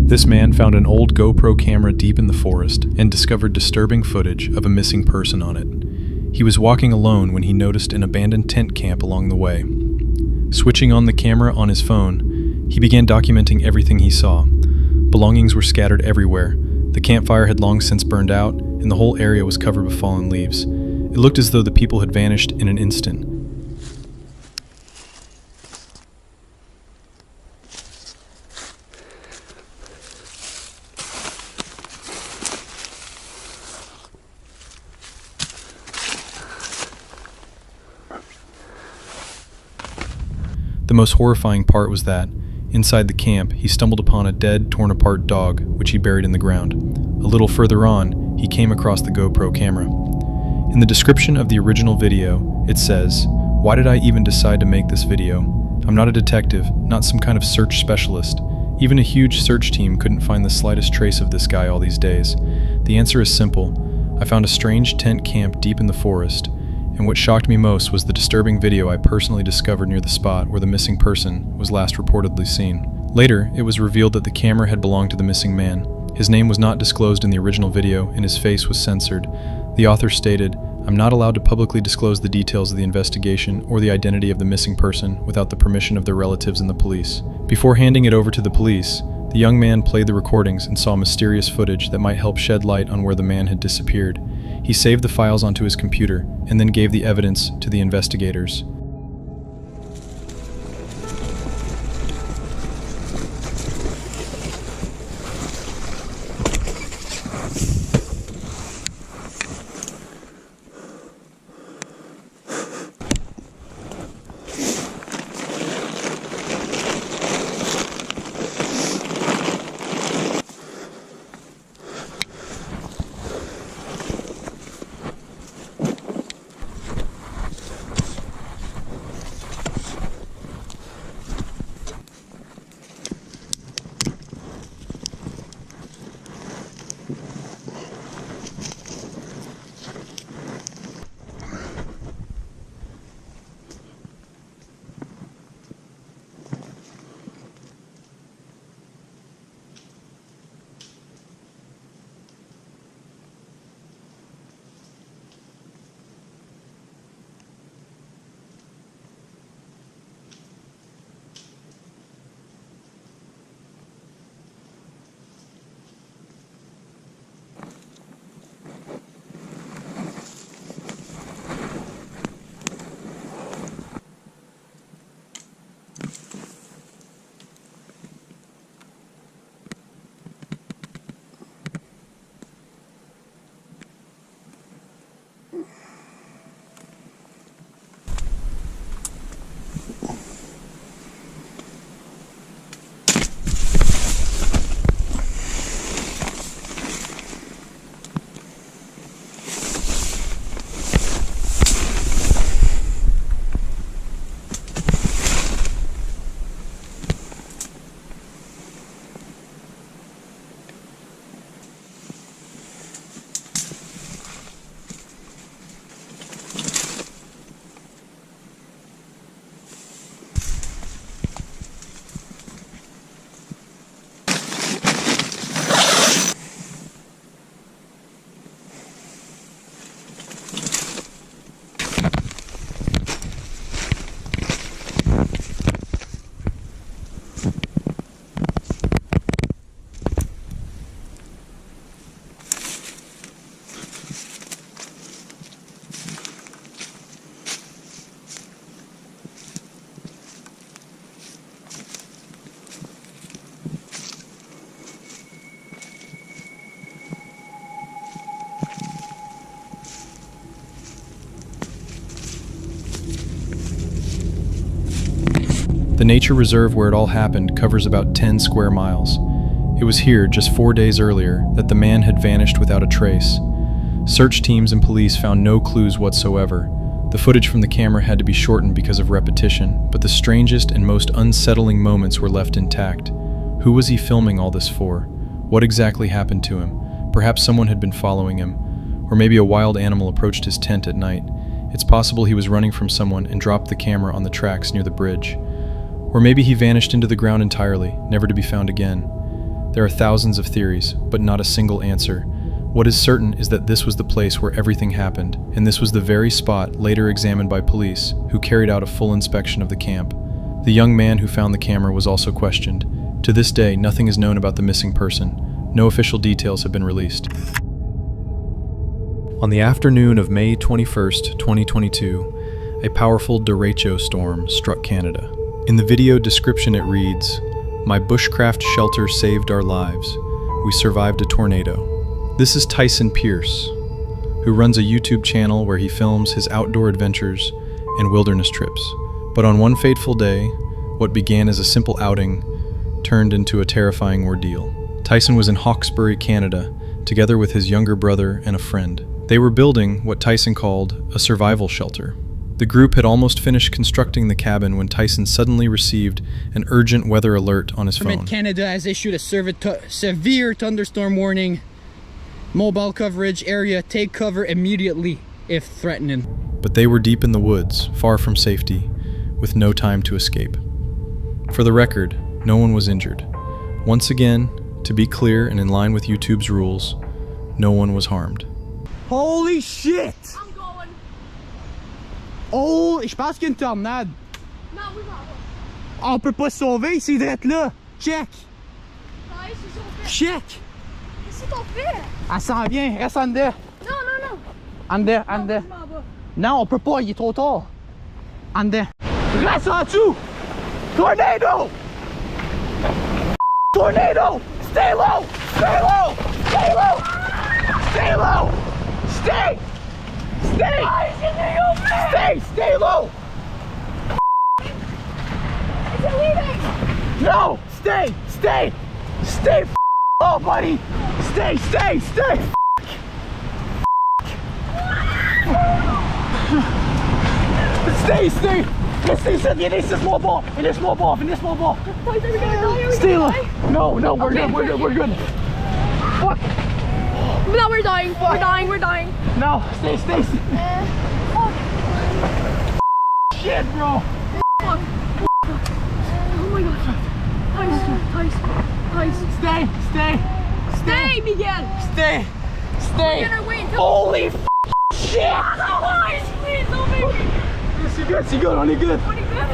This man found an old GoPro camera deep in the forest and discovered disturbing footage of a missing person on it. He was walking alone when he noticed an abandoned tent camp along the way. Switching on the camera on his phone, he began documenting everything he saw. Belongings were scattered everywhere. The campfire had long since burned out, and the whole area was covered with fallen leaves. It looked as though the people had vanished in an instant. The most horrifying part was that, inside the camp, he stumbled upon a dead, torn-apart dog, which he buried in the ground. A little further on, he came across the GoPro camera. In the description of the original video, it says, "Why did I even decide to make this video? I'm not a detective, not some kind of search specialist. Even a huge search team couldn't find the slightest trace of this guy all these days. The answer is simple. I found a strange tent camp deep in the forest, and what shocked me most was the disturbing video I personally discovered near the spot where the missing person was last reportedly seen. Later, it was revealed that the camera had belonged to the missing man. His name was not disclosed in the original video, and his face was censored. The author stated, "I'm not allowed to publicly disclose the details of the investigation or the identity of the missing person without the permission of their relatives and the police." Before handing it over to the police, the young man played the recordings and saw mysterious footage that might help shed light on where the man had disappeared. He saved the files onto his computer and then gave the evidence to the investigators. The nature reserve where it all happened covers about 10 square miles. It was here, just 4 days earlier, that the man had vanished without a trace. Search teams and police found no clues whatsoever. The footage from the camera had to be shortened because of repetition, but the strangest and most unsettling moments were left intact. Who was he filming all this for? What exactly happened to him? Perhaps someone had been following him, or maybe a wild animal approached his tent at night. It's possible he was running from someone and dropped the camera on the tracks near the bridge. Or maybe he vanished into the ground entirely, never to be found again. There are thousands of theories, but not a single answer. What is certain is that this was the place where everything happened, and this was the very spot later examined by police, who carried out a full inspection of the camp. The young man who found the camera was also questioned. To this day, nothing is known about the missing person. No official details have been released. On the afternoon of May 21st, 2022, a powerful derecho storm struck Canada. In the video description it reads, "My bushcraft shelter saved our lives. We survived a tornado." This is Tyson Pierce, who runs a YouTube channel where he films his outdoor adventures and wilderness trips. But on one fateful day, what began as a simple outing turned into a terrifying ordeal. Tyson was in Hawkesbury, Canada, together with his younger brother and a friend. They were building what Tyson called a survival shelter. The group had almost finished constructing the cabin when Tyson suddenly received an urgent weather alert on his phone. Canada has issued a severe thunderstorm warning. Mobile coverage area, take cover immediately if threatening. But they were deep in the woods, far from safety, with no time to escape. For the record, no one was injured. Once again, to be clear and in line with YouTube's rules, no one was harmed. Holy shit! I'm going. Oh, je pense qu'il y a une tornade. Non, oui, pardon. On peut pas se sauver, c'est d'être là. Check! Ouais, c'est son fait. Check! Qu'est-ce qu'on fait? Elle s'en vient, reste en dedans. Non, non, non. En dedans, en Non, dedans. je m'en vais. Non, on peut pas, il est trop tard. En dedans. Reste en dessous! Tornado! Tornado! Stay low! Stay low! Stay low! Stay low! Stay! Stay! Stay! Stay low! Is it leaving? No! Stay! Stay! Stay low, buddy! Stay! Stay! Stay! Stay! Stay! Listen, laisse mon ball! Laisse mon ball! Laisse mon ball! Stay low! No, no, we're good, we're good, we're good! Fuck! No, we're dying. We're dying. We're dying. No, stay, stay! Oh, Shit, bro! fuck. Oh my god. Tice. Stay! Stay! Stay, Miguel. Stay! Stay! We're gonna wait until... Holy shit! Tice, please, don't make me. C'est good, on est good! On est good?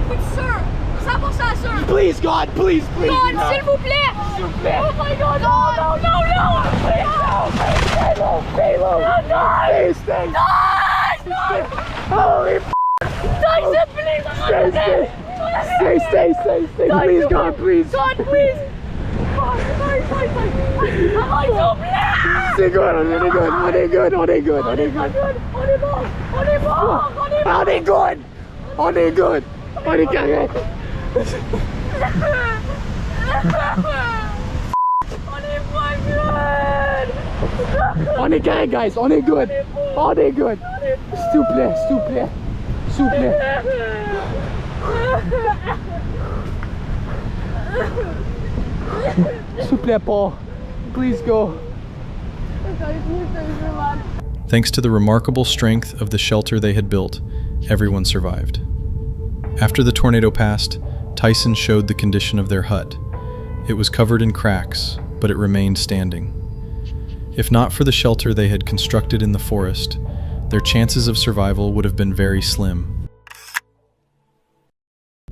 But sir, 100% sir. Please, God, please, please! God, s'il vous plaît. S'il vous plaît! Oh my god, no, no, no, no. Please, no! Stay low, stay low! Stay, stay! Nice! Holy Tyson, please. Stay, stay! Stay, stay, stay, stay! Please, God, please! God, please. Tice. S'il vous plaît. C'est good, on est good, on est good, on est good, on est good! On est bon. On est bon. On est bon. On est good! On est good! On est correct! On est pas good. On est correct, guys! On est good! On est good! S'il vous plaît, s'il vous plaît! S'il vous plaît! S'il vous plaît, Paul! Please go! Thanks to the remarkable strength of the shelter they had built, everyone survived. After the tornado passed, Tyson showed the condition of their hut. It was covered in cracks, but it remained standing. If not for the shelter they had constructed in the forest, their chances of survival would have been very slim.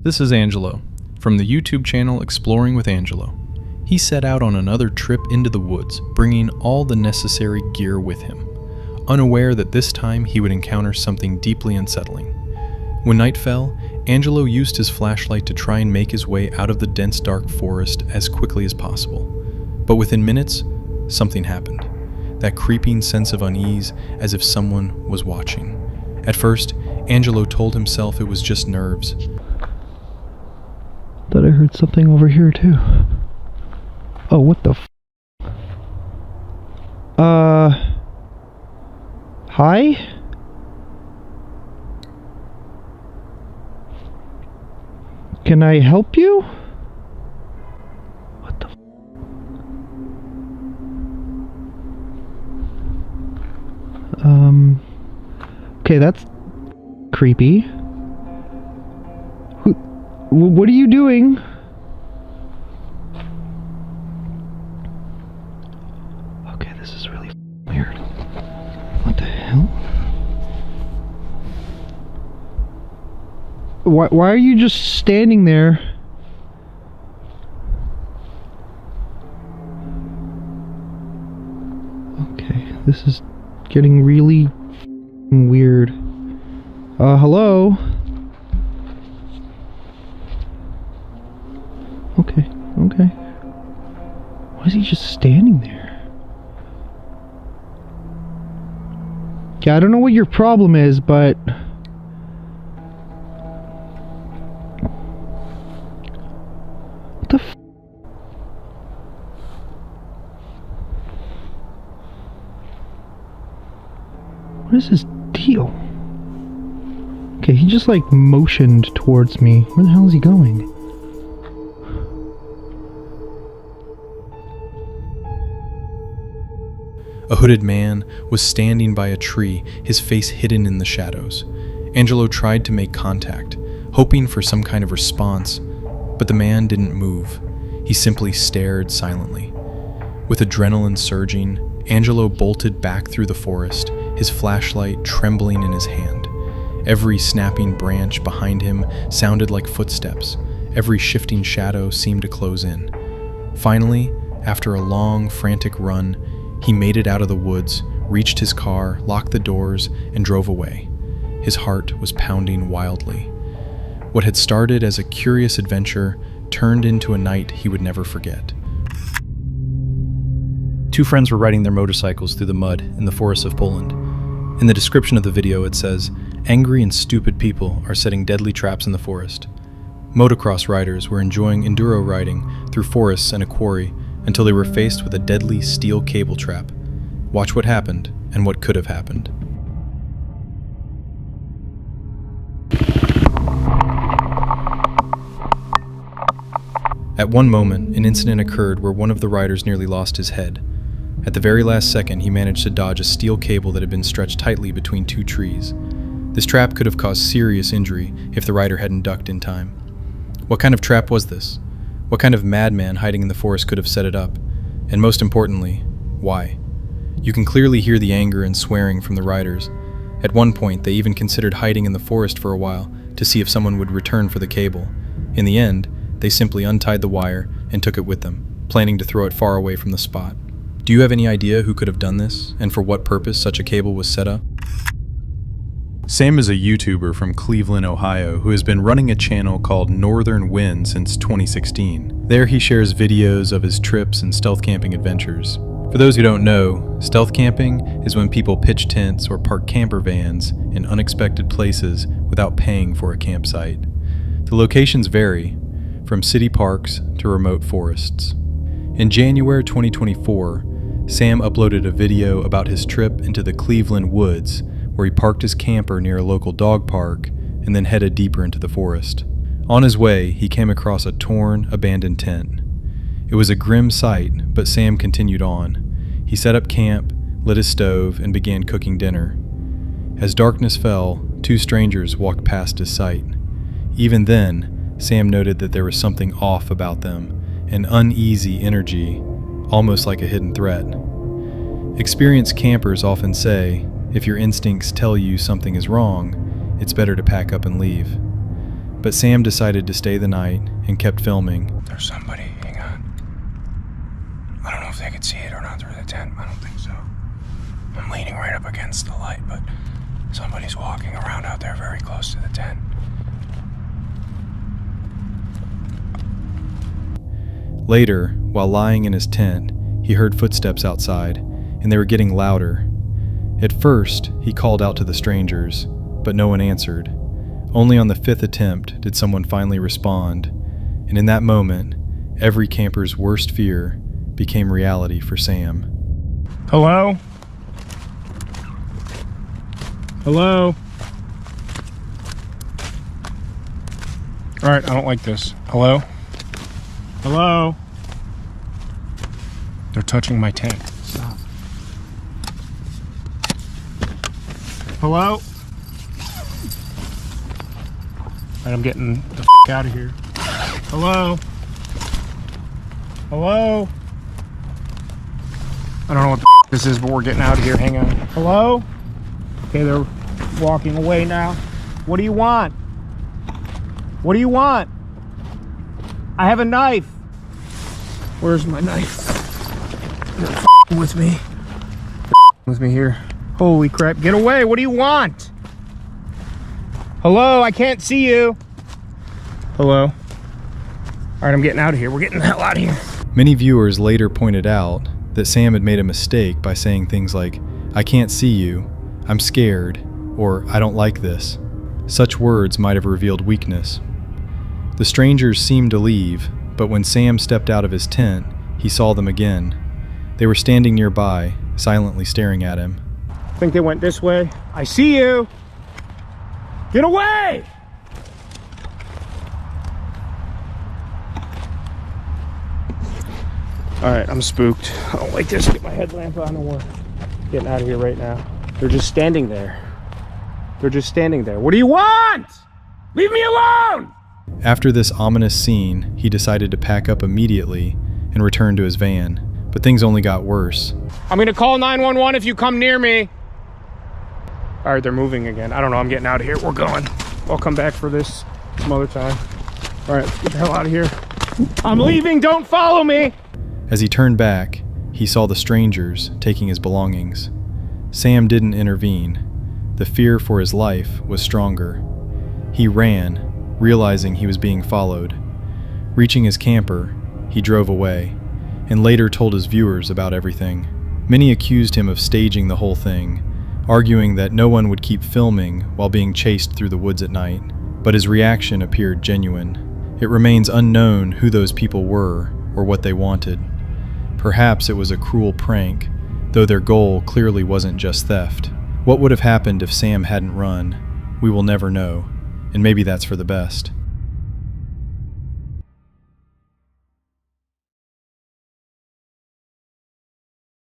This is Angelo, from the YouTube channel Exploring with Angelo. He set out on another trip into the woods, bringing all the necessary gear with him, unaware that this time he would encounter something deeply unsettling. When night fell, Angelo used his flashlight to try and make his way out of the dense dark forest as quickly as possible. But within minutes, something happened. That creeping sense of unease, as if someone was watching. At first, Angelo told himself it was just nerves. Thought I heard something over here too. Oh, what the hi? Can I help you? What the okay, that's creepy. What are you doing? this is really weird. What the hell? Why are you just standing there? Okay, this is getting really weird. Hello? Okay. Why is he just standing there? Yeah, I don't know what your problem is, but... What the f... What is his deal? Okay, he just like motioned towards me. Where the hell is he going? A hooded man was standing by a tree, his face hidden in the shadows. Angelo tried to make contact, hoping for some kind of response, but the man didn't move. He simply stared silently. With adrenaline surging, Angelo bolted back through the forest, his flashlight trembling in his hand. Every snapping branch behind him sounded like footsteps. Every shifting shadow seemed to close in. Finally, after a long, frantic run, he made it out of the woods, reached his car, locked the doors, and drove away. His heart was pounding wildly. What had started as a curious adventure turned into a night he would never forget. Two friends were riding their motorcycles through the mud in the forests of Poland. In the description of the video it says, "Angry and stupid people are setting deadly traps in the forest." Motocross riders were enjoying enduro riding through forests and a quarry until they were faced with a deadly steel cable trap. Watch what happened and what could have happened. At one moment, an incident occurred where one of the riders nearly lost his head. At the very last second, he managed to dodge a steel cable that had been stretched tightly between two trees. This trap could have caused serious injury if the rider hadn't ducked in time. What kind of trap was this? What kind of madman hiding in the forest could have set it up? And most importantly, why? You can clearly hear the anger and swearing from the riders. At one point, they even considered hiding in the forest for a while to see if someone would return for the cable. In the end, they simply untied the wire and took it with them, planning to throw it far away from the spot. Do you have any idea who could have done this, and for what purpose such a cable was set up? Sam is a YouTuber from Cleveland, Ohio, who has been running a channel called Northern Wind since 2016. There he shares videos of his trips and stealth camping adventures. For those who don't know, stealth camping is when people pitch tents or park camper vans in unexpected places without paying for a campsite. The locations vary, from city parks to remote forests. In January 2024, Sam uploaded a video about his trip into the Cleveland woods, where he parked his camper near a local dog park and then headed deeper into the forest. On his way, he came across a torn, abandoned tent. It was a grim sight, but Sam continued on. He set up camp, lit his stove, and began cooking dinner. As darkness fell, two strangers walked past his sight. Even then, Sam noted that there was something off about them, an uneasy energy, almost like a hidden threat. Experienced campers often say, if your instincts tell you something is wrong, it's better to pack up and leave. But Sam decided to stay the night and kept filming. There's somebody, hang on. I don't know if they could see it or not through the tent. I don't think so. I'm leaning right up against the light, but somebody's walking around out there very close to the tent. Later, while lying in his tent, he heard footsteps outside, and they were getting louder. At first, he called out to the strangers, but no one answered. Only on the fifth attempt did someone finally respond, and in that moment, every camper's worst fear became reality for Sam. Hello? Hello? Alright, I don't like this. Hello? Hello? They're touching my tent. Stop. Hello? Alright, I'm getting the f*** out of here. Hello? Hello? I don't know what the this is, but we're getting out of here. Hang on. Hello? Okay, they're walking away now. What do you want? What do you want? I have a knife. Where's my knife? They're with me. They're with me here. Holy crap, get away. What do you want? Hello, I can't see you. Hello? All right, I'm getting out of here. We're getting the hell out of here. Many viewers later pointed out that Sam had made a mistake by saying things like, "I can't see you," "I'm scared," or "I don't like this." Such words might have revealed weakness. The strangers seemed to leave, but when Sam stepped out of his tent, he saw them again. They were standing nearby, silently staring at him. I think they went this way. I see you. Get away! All right, I'm spooked. I don't like this. Get my headlamp on and we're getting out of here right now. They're just standing there. They're just standing there. What do you want? Leave me alone! After this ominous scene, he decided to pack up immediately and return to his van, but things only got worse. I'm gonna call 911 if you come near me. All right, they're moving again. I don't know, I'm getting out of here. We're going. I'll come back for this some other time. All right, get the hell out of here. I'm leaving, don't follow me! As he turned back, he saw the strangers taking his belongings. Sam didn't intervene. The fear for his life was stronger. He ran, realizing he was being followed. Reaching his camper, he drove away, and later told his viewers about everything. Many accused him of staging the whole thing, arguing that no one would keep filming while being chased through the woods at night, but his reaction appeared genuine. It remains unknown who those people were or what they wanted. Perhaps it was a cruel prank, though their goal clearly wasn't just theft. What would have happened if Sam hadn't run? We will never know, and maybe that's for the best.